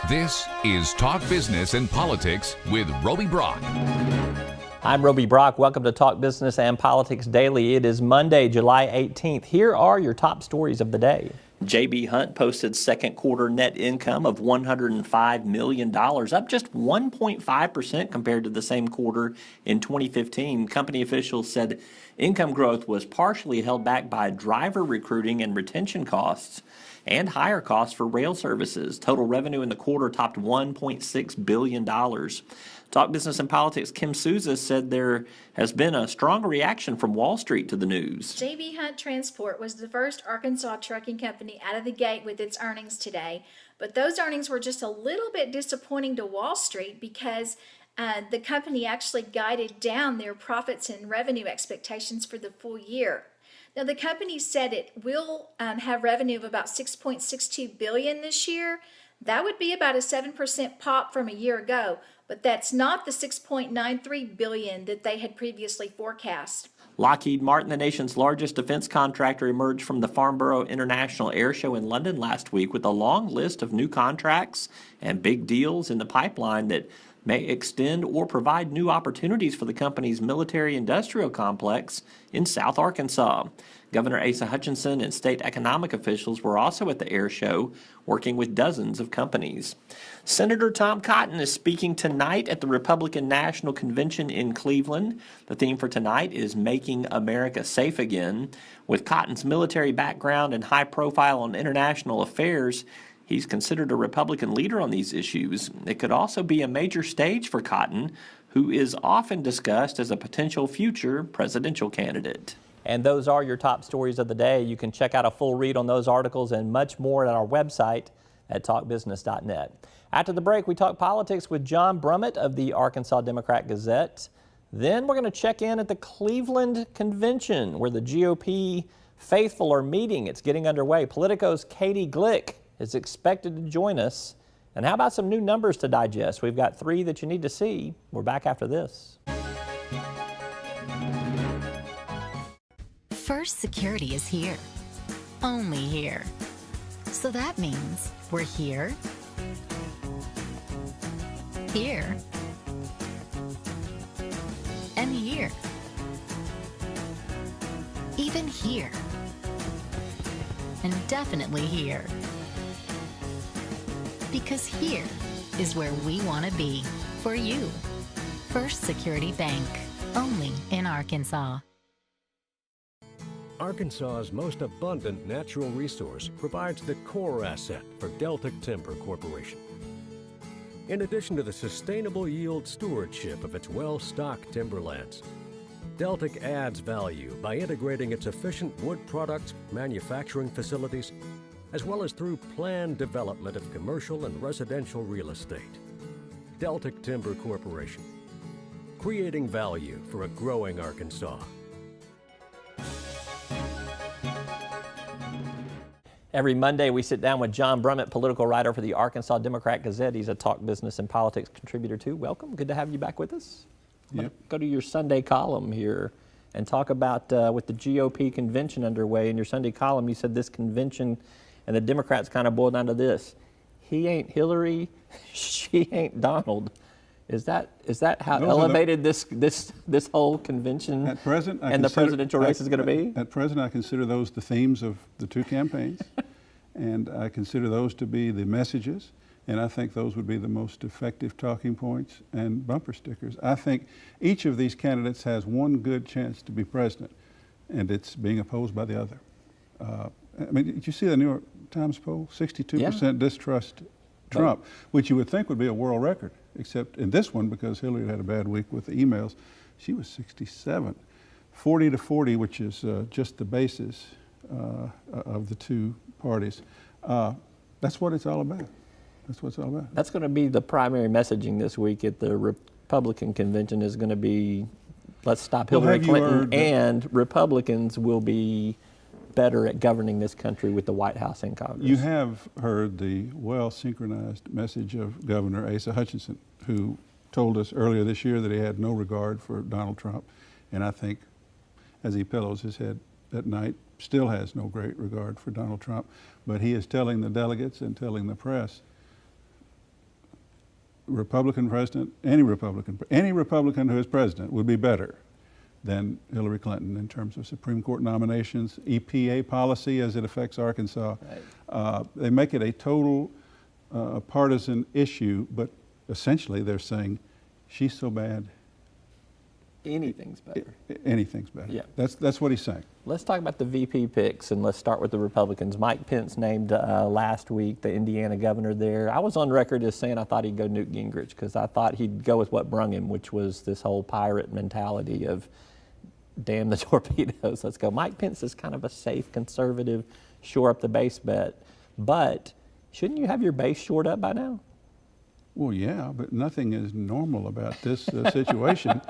This is Talk Business and Politics with Roby Brock. I'm Roby Brock. Welcome to Talk Business and Politics Daily. It is Monday, July 18th. Here are your top stories of the day. J.B. Hunt posted second quarter net income of $105 million, up just 1.5% compared to the same quarter in 2015. Company officials said income growth was partially held back by driver recruiting and retention costs and higher costs for rail services. Total revenue in the quarter topped $1.6 billion. Talk Business and Politics' Kim Souza said there has been a strong reaction from Wall Street to the news. J.B. Hunt Transport was the first Arkansas trucking company out of the gate with its earnings today, but those earnings were just a little bit disappointing to Wall Street because the company actually guided down their profits and revenue expectations for the full year. Now, the company said it will have revenue of about $6.62 billion this year. That would be about a 7% pop from a year ago, but that's not the $6.93 billion that they had previously forecast. Lockheed Martin, the nation's largest defense contractor, emerged from the Farnborough International Air Show in London last week with a long list of new contracts and big deals in the pipeline that may extend or provide new opportunities for the company's military-industrial complex in South Arkansas. Governor Asa Hutchinson and state economic officials were also at the air show, working with dozens of companies. Senator Tom Cotton is speaking tonight at the Republican National Convention in Cleveland. The theme for tonight is Making America Safe Again. With Cotton's military background and high profile on international affairs, he's considered a Republican leader on these issues. It could also be a major stage for Cotton, who is often discussed as a potential future presidential candidate. And those are your top stories of the day. You can check out a full read on those articles and much more at our website at talkbusiness.net. After the break, we talk politics with John Brummett of the Arkansas Democrat-Gazette. Then we're going to check in at the Cleveland Convention, where the GOP faithful are meeting. It's getting underway. Politico's Katie Glick is expected to join us. And how about some new numbers to digest? We've got 3 that you need to see. We're back after this. First Security is here. Only here. So that means we're here, here, and here. Even here. And definitely here. Because here is where we want to be for you. First Security Bank, only in Arkansas. Arkansas's most abundant natural resource provides the core asset for Deltic Timber Corporation. In addition to the sustainable yield stewardship of its well-stocked timberlands, Deltic adds value by integrating its efficient wood products manufacturing facilities, as well as through planned development of commercial and residential real estate. Deltic Timber Corporation, creating value for a growing Arkansas. Every Monday, we sit down with John Brummett, political writer for the Arkansas Democrat-Gazette. He's a Talk Business and Politics contributor, too. Welcome. Good to have you back with us. Yep. Go to your Sunday column here and talk about, with the GOP convention underway, in your Sunday column, you said this convention and the Democrats kind of boiled down to this: he ain't Hillary, she ain't Donald. Is that how elevated this whole convention at present, and the presidential race is going to be? At present, I consider those the themes of the two campaigns, and I consider those to be the messages, and I think those would be the most effective talking points and bumper stickers. I think each of these candidates has one good chance to be president, and it's being opposed by the other. I mean, did you see the New York Times poll? 62% distrust Trump, which you would think would be a world record, except in this one, because Hillary had a bad week with the emails, she was 67. 40-40, which is just the basis of the two parties. That's what it's all about. That's what it's all about. That's going to be the primary messaging this week at the Republican convention, is going to be, let's stop Hillary Clinton, and Republicans will be better at governing this country with the White House and Congress. You have heard the well-synchronized message of Governor Asa Hutchinson, who told us earlier this year that he had no regard for Donald Trump, and I think as he pillows his head at night, still has no great regard for Donald Trump, but he is telling the delegates and telling the press, Republican president, any Republican who is president would be better than Hillary Clinton in terms of Supreme Court nominations, EPA policy as it affects Arkansas. Right. They make it a total partisan issue, but essentially they're saying she's so bad. Anything's better. Anything's better. Yeah. That's what he's saying. Let's talk about the VP picks, and let's start with the Republicans. Mike Pence named last week the Indiana governor there. I was on record as saying I thought he'd go Newt Gingrich because I thought he'd go with what brung him, which was this whole pirate mentality of damn the torpedoes, let's go. Mike Pence is kind of a safe, conservative, shore up the base bet. But shouldn't you have your base shored up by now? Well, yeah, but nothing is normal about this situation.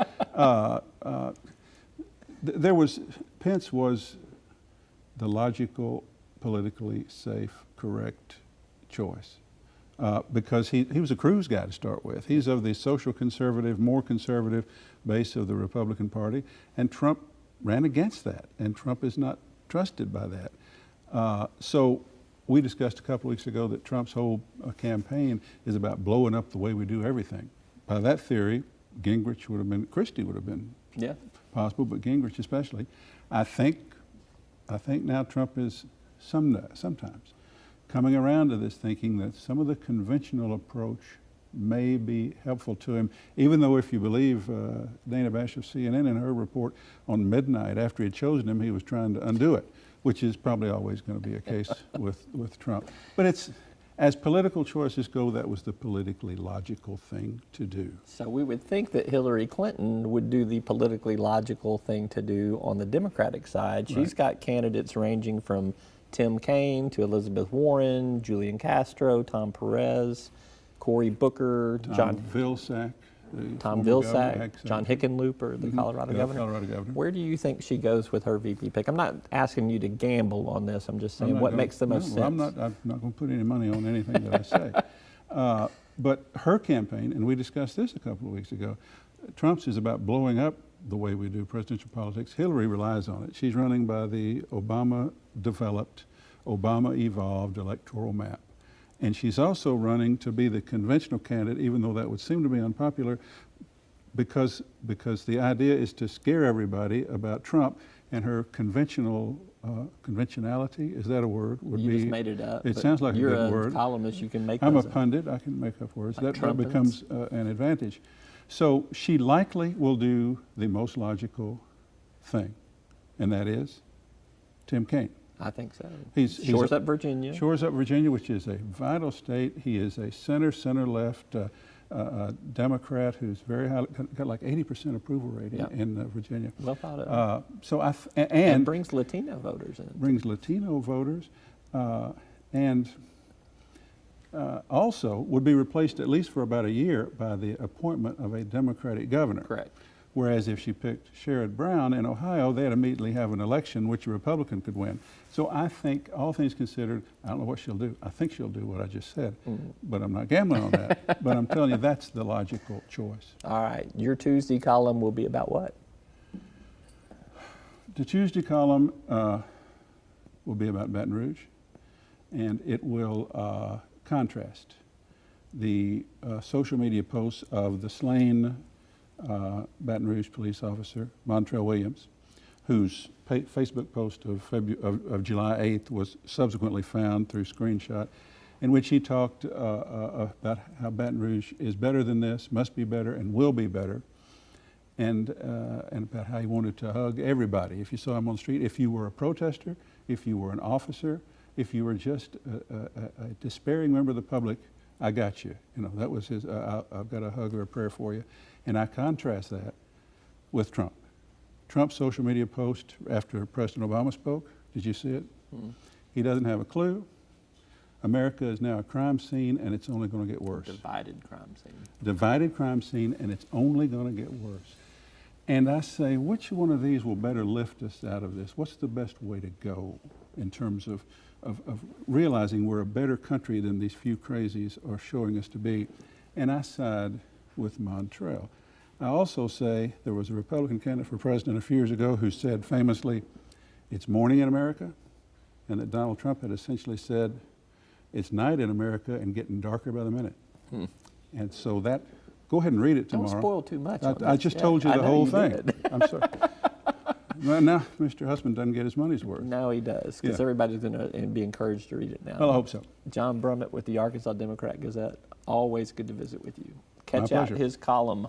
Pence was the logical, politically safe, correct choice because he was a Cruz guy to start with. He's of the social conservative, more conservative base of the Republican Party, and Trump ran against that, and Trump is not trusted by that. So we discussed a couple weeks ago that Trump's whole campaign is about blowing up the way we do everything. By that theory, Gingrich would have been, Christie would have been possible, but Gingrich especially. I think now Trump is sometimes coming around to this, thinking that some of the conventional approach may be helpful to him, even though if you believe Dana Bash of CNN in her report on midnight after he'd chosen him, he was trying to undo it, which is probably always going to be a case with Trump. But it's, as political choices go, that was the politically logical thing to do. So we would think that Hillary Clinton would do the politically logical thing to do on the Democratic side. She's got candidates ranging from Tim Kaine to Elizabeth Warren, Julian Castro, Tom Perez, Cory Booker, John Vilsack, John Hickenlooper, the Colorado governor. Where do you think she goes with her VP pick? I'm not asking you to gamble on this. I'm just saying what makes the most sense. I'm not going to put any money on anything that I say. But her campaign, and we discussed this a couple of weeks ago, Trump's is about blowing up the way we do presidential politics. Hillary relies on it. She's running by the Obama-developed, Obama-evolved electoral map. And she's also running to be the conventional candidate, even though that would seem to be unpopular, because the idea is to scare everybody about Trump, and her conventionality, is that a word? You just made it up. It sounds like a good word. You're a columnist, you can make I'm those a pundit, I can make up words. Like that becomes an advantage. So she likely will do the most logical thing, and that is Tim Kaine. I think so. Shores up Virginia. Shores up Virginia, which is a vital state. He is a center-left Democrat who's very high, got like 80% approval rating in Virginia. Well thought of. And brings Latino voters in. Brings Latino voters, and also would be replaced at least for about a year by the appointment of a Democratic governor. Correct. Whereas if she picked Sherrod Brown in Ohio, they'd immediately have an election which a Republican could win. So I think, all things considered, I don't know what she'll do. I think she'll do what I just said, but I'm not gambling on that. But I'm telling you, that's the logical choice. All right. Your Tuesday column will be about what? The Tuesday column will be about Baton Rouge, and it will contrast the social media posts of the slain Baton Rouge police officer, Montrell Williams, whose Facebook post of July 8th was subsequently found through screenshot, in which he talked about how Baton Rouge is better than this, must be better, and will be better, and about how he wanted to hug everybody. If you saw him on the street, if you were a protester, if you were an officer, if you were just a despairing member of the public, I got you. You know, that was his, I've got a hug or a prayer for you. And I contrast that with Trump. Trump's social media post after President Obama spoke, did you see it? He doesn't have a clue. America is now a crime scene, and it's only going to get worse. Divided crime scene. Divided crime scene, and it's only going to get worse. And I say, which one of these will better lift us out of this? What's the best way to go in terms of realizing we're a better country than these few crazies are showing us to be? And I side with Montrell. I also say there was a Republican candidate for president a few years ago who said famously, it's morning in America, and that Donald Trump had essentially said, it's night in America and getting darker by the minute. And so that, go ahead and read it tomorrow. Don't spoil too much. I just told you the whole thing. Did. I'm sorry. Well, now Mr. Husband doesn't get his money's worth. No, he does, because everybody's going to be encouraged to read it now. Well, I hope so. John Brummett with the Arkansas Democrat-Gazette. Always good to visit with you. Catch My out pleasure. his column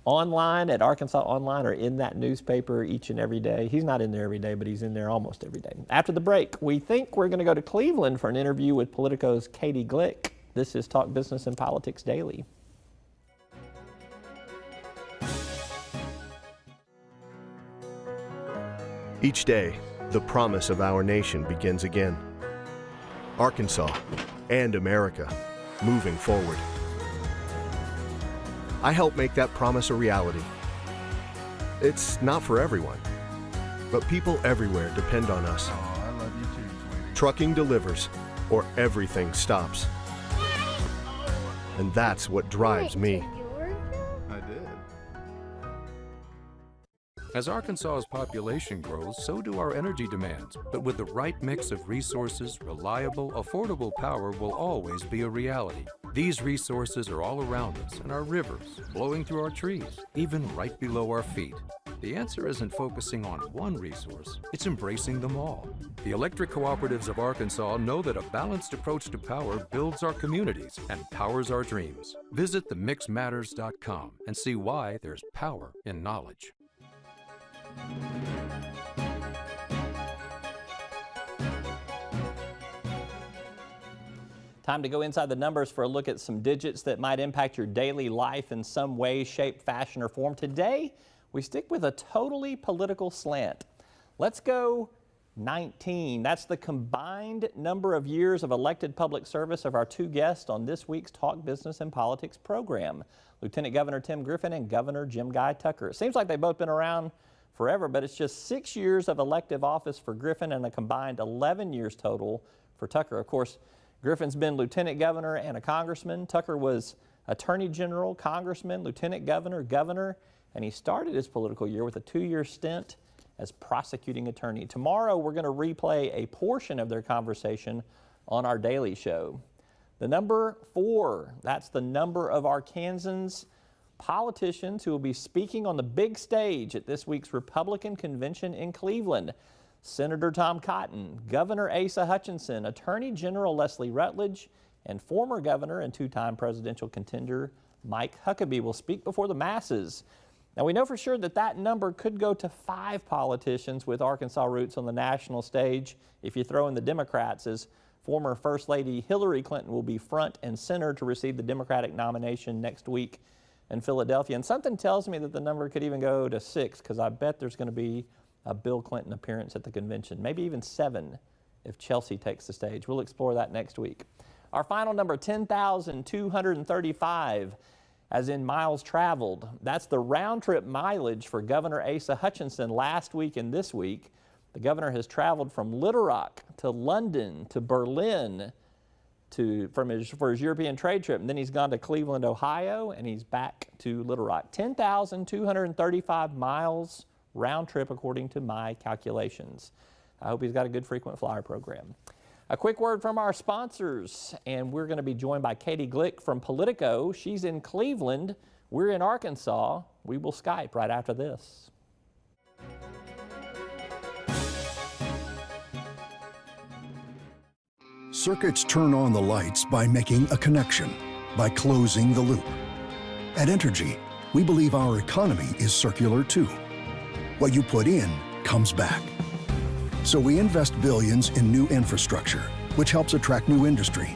online at Arkansas Online or in that newspaper each and every day. He's not in there every day, but he's in there almost every day. After the break, we think we're going to go to Cleveland for an interview with Politico's Katie Glick. This is Talk Business and Politics Daily. Each day, the promise of our nation begins again. Arkansas and America moving forward. I help make that promise a reality. It's not for everyone, but people everywhere depend on us. Oh, I love you too, sweetie. Trucking delivers, or everything stops. And that's what drives me. I did. As Arkansas's population grows, so do our energy demands. But with the right mix of resources, reliable, affordable power will always be a reality. These resources are all around us in our rivers, blowing through our trees, even right below our feet. The answer isn't focusing on one resource, it's embracing them all. The electric cooperatives of Arkansas know that a balanced approach to power builds our communities and powers our dreams. Visit themixmatters.com and see why there's power in knowledge. Time to go inside the numbers for a look at some digits that might impact your daily life in some way, shape, fashion, or form. Today, we stick with a totally political slant. Let's go 19. That's the combined number of years of elected public service of our two guests on this week's Talk Business and Politics program, Lieutenant Governor Tim Griffin and Governor Jim Guy Tucker. It seems like they've both been around forever, but it's just 6 years of elective office for Griffin and a combined 11 years total for Tucker. Of course, Griffin's been lieutenant governor and a congressman. Tucker was attorney general, congressman, lieutenant governor, governor, and he started his political year with a 2-year stint as prosecuting attorney. Tomorrow, we're going to replay a portion of their conversation on our daily show. The number 4, that's the number of Arkansans politicians who will be speaking on the big stage at this week's Republican convention in Cleveland. Senator Tom Cotton, Governor Asa Hutchinson, Attorney General Leslie Rutledge, and former governor and two-time presidential contender Mike Huckabee will speak before the masses. Now, we know for sure that that number could go to 5 politicians with Arkansas roots on the national stage if you throw in the Democrats, as former First Lady Hillary Clinton will be front and center to receive the Democratic nomination next week in Philadelphia. And something tells me that the number could even go to 6, because I bet there's going to be a Bill Clinton appearance at the convention, maybe even 7 if Chelsea takes the stage. We'll explore that next week. Our final number, 10,235, as in miles traveled. That's the round-trip mileage for Governor Asa Hutchinson last week and this week. The governor has traveled from Little Rock to London to Berlin for his European trade trip, and then he's gone to Cleveland, Ohio, and he's back to Little Rock. 10,235 miles round trip according to my calculations. I hope he's got a good frequent flyer program. A quick word from our sponsors, and we're going to be joined by Katie Glick from Politico. She's in Cleveland. We're in Arkansas. We will Skype right after this. Circuits turn on the lights by making a connection, by closing the loop. At Entergy, we believe our economy is circular too. What you put in comes back. So we invest billions in new infrastructure, which helps attract new industry,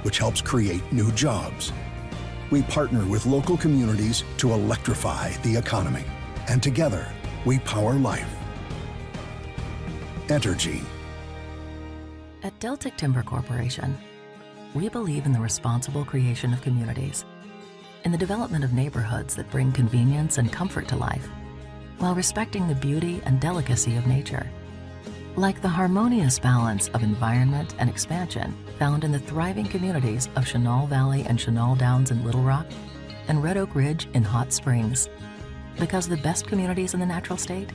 which helps create new jobs. We partner with local communities to electrify the economy, and together we power life. Entergy. At Deltic Timber Corporation, we believe in the responsible creation of communities, in the development of neighborhoods that bring convenience and comfort to life, while respecting the beauty and delicacy of nature. Like the harmonious balance of environment and expansion found in the thriving communities of Chenal Valley and Chenal Downs in Little Rock and Red Oak Ridge in Hot Springs. Because the best communities in the natural state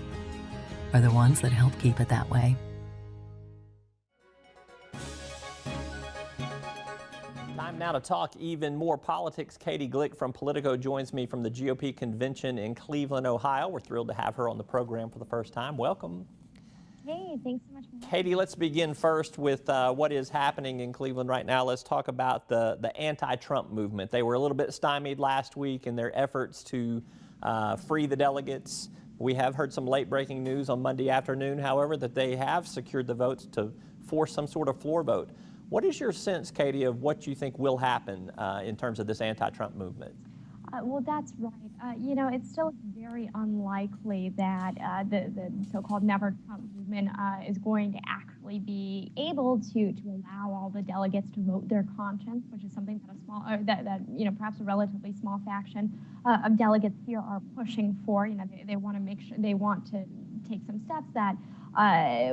are the ones that help keep it that way. Time now to talk even more politics. Katie Glick from Politico joins me from the GOP convention in Cleveland, Ohio. We're thrilled to have her on the program for the first time. Welcome. Hey, thanks so much. Katie, let's begin first with what is happening in Cleveland right now. Let's talk about the anti-Trump movement. They were a little bit stymied last week in their efforts to free the delegates. We have heard some late-breaking news on Monday afternoon, however, that they have secured the votes to force some sort of floor vote. What is your sense, Katie, of what you think will happen in terms of this anti-Trump movement? Well, that's right. You know, it's still very unlikely that the so-called Never Trump movement is going to actually be able to allow all the delegates to vote their conscience, which is something that a small, that you know, perhaps a relatively small faction of delegates here are pushing for. You know, they want to make sure, they want to take some steps that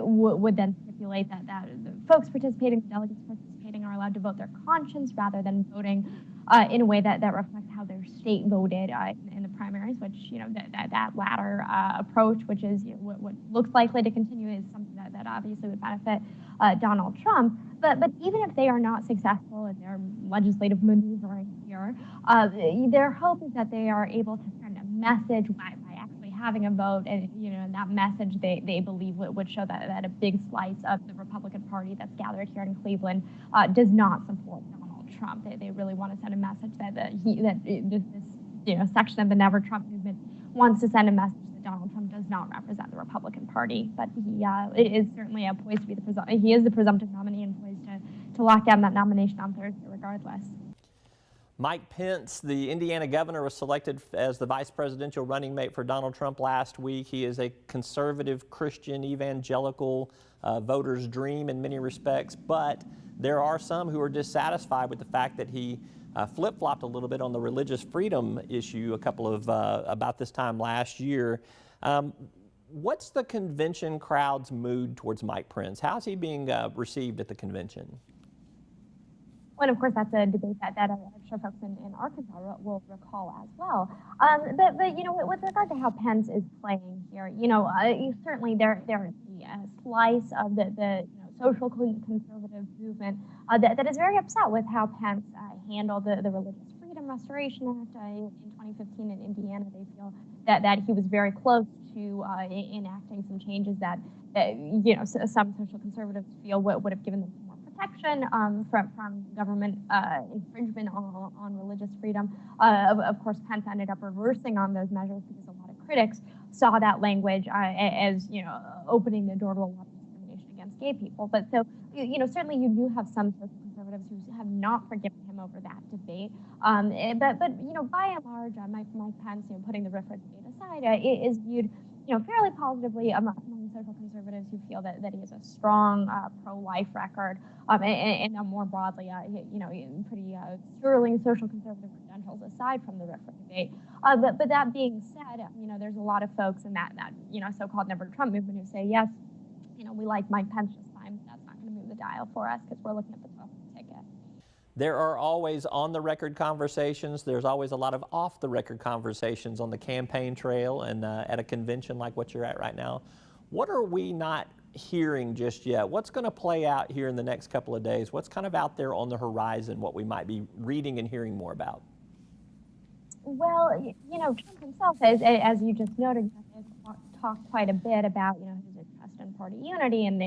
would then stipulate that the folks participating, the delegates participating, are allowed to vote their conscience rather than voting in a way that reflects how their state voted in the primaries, which, you know, that latter approach, which is, you know, what looks likely to continue, is something that obviously would benefit Donald Trump. But even if they are not successful in their legislative maneuvering here, their hope is that they are able to send a message by actually having a vote, and, you know, that message they believe would show that a big slice of the Republican Party that's gathered here in Cleveland does not support Donald Trump. They really want to send a message that this, you know, section of the Never Trump movement wants to send a message that Donald Trump does not represent the Republican Party. But he is certainly poised to be he is the presumptive nominee and poised to lock down that nomination on Thursday regardless. Mike Pence, the Indiana governor, was selected as the vice presidential running mate for Donald Trump last week. He is a conservative Christian evangelical voter's dream in many respects, but there are some who are dissatisfied with the fact that he flip-flopped a little bit on the religious freedom issue about this time last year. What's the convention crowd's mood towards Mike Pence? How's he being received at the convention? And of course, that's a debate that I'm sure folks in Arkansas will recall as well. But you know, with regard to how Pence is playing here, you know, certainly there is a slice of the you know, social conservative movement that is very upset with how Pence handled the Religious Freedom Restoration Act in 2015 in Indiana. They feel that he was very close to enacting some changes that you know, some social conservatives feel would have given them more protection from government infringement on religious freedom. Of course, Pence ended up reversing on those measures because a lot of critics saw that language as, you know, opening the door to a lot of discrimination against gay people. But so, you know, certainly you do have some social conservatives who have not forgiven him over that debate. But you know, by and large, Mike Pence, you know, putting the RFRA debate aside, is viewed, you know, fairly positively among social conservatives who feel that he has a strong pro-life record, and more broadly, you know, pretty sterling social conservative credentials aside from the RFRA debate. But that being said, you know, there's a lot of folks in that you know, so-called Never Trump movement who say, yes, you know, we like Mike Pence just fine, but that's not going to move the dial for us because we're looking at the top of the ticket. There are always on-the-record conversations. There's always a lot of off-the-record conversations on the campaign trail and at a convention like what you're at right now. What are we not hearing just yet? What's going to play out here in the next couple of days? What's kind of out there on the horizon, what we might be reading and hearing more about? Well, you know, Trump himself, as you just noted, has talked quite a bit about, you know, his interest in party unity, and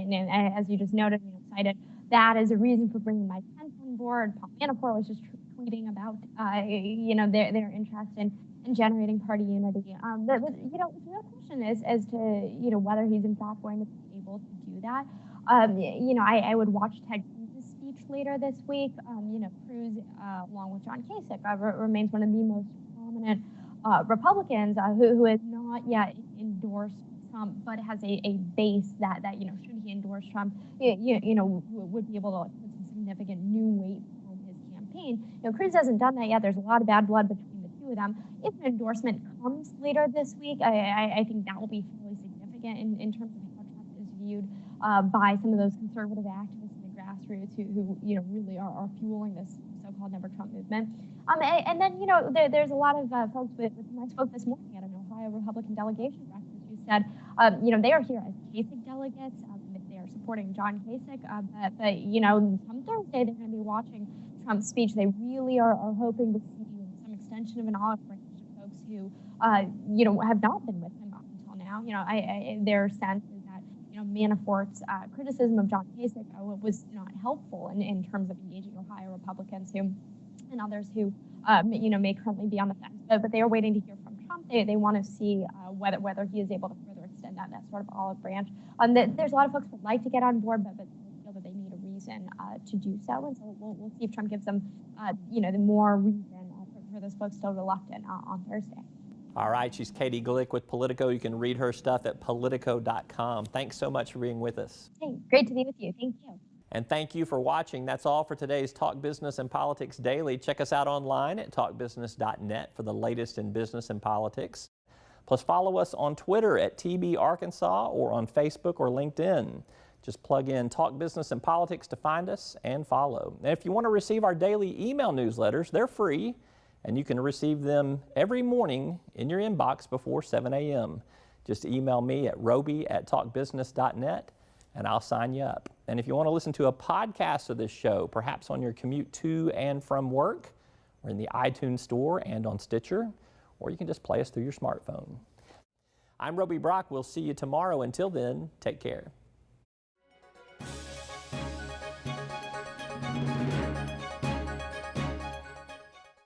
as you just noted, you know, cited that as a reason for bringing Mike Pence on board. Paul Manafort was just tweeting about, you know, their interest in generating party unity. But you know, the real question is as to, you know, whether he's in fact going to be able to do that. You know, I would watch Ted Cruz's speech later this week. You know, Cruz, along with John Kasich, remains one of the most prominent Republicans who has not yet endorsed Trump, but has a base that you know, should he endorse Trump, you know, would be able to put some significant new weight on his campaign. You know, Cruz hasn't done that yet. There's a lot of bad blood between the two of them. If an endorsement comes later this week, I think that will be fairly significant in terms of how Trump is viewed by some of those conservative activists in the grassroots who you know, really are fueling this so-called Never Trump movement. And then, you know, there's a lot of folks with whom I spoke this morning at an Ohio Republican delegation breakfast who said, you know, they are here as Kasich delegates. They are supporting John Kasich, but you know, come Thursday they're going to be watching Trump's speech, they really are hoping to see some extension of an olive branch to folks who, have not been with him up until now. Their sense is that, Manafort's criticism of John Kasich was not helpful in terms of engaging Ohio Republicans and others who, may currently be on the fence. But they are waiting to hear from Trump. They want to see whether he is able to further extend that sort of olive branch. There's a lot of folks who would like to get on board, but feel that they need a reason to do so. And so we'll see if Trump gives them, the more reason for those folks still reluctant on Thursday. All right, she's Katie Glick with Politico. You can read her stuff at politico.com. Thanks so much for being with us. Hey, great to be with you. Thank you. And thank you for watching. That's all for today's Talk Business and Politics Daily. Check us out online at talkbusiness.net for the latest in business and politics. Plus, follow us on Twitter at TB Arkansas or on Facebook or LinkedIn. Just plug in Talk Business and Politics to find us and follow. And if you want to receive our daily email newsletters, they're free, and you can receive them every morning in your inbox before 7 a.m. Just email me at roby@talkbusiness.net, and I'll sign you up. And if you want to listen to a podcast of this show, perhaps on your commute to and from work, we're in the iTunes Store and on Stitcher, or you can just play us through your smartphone. I'm Roby Brock. We'll see you tomorrow. Until then, take care.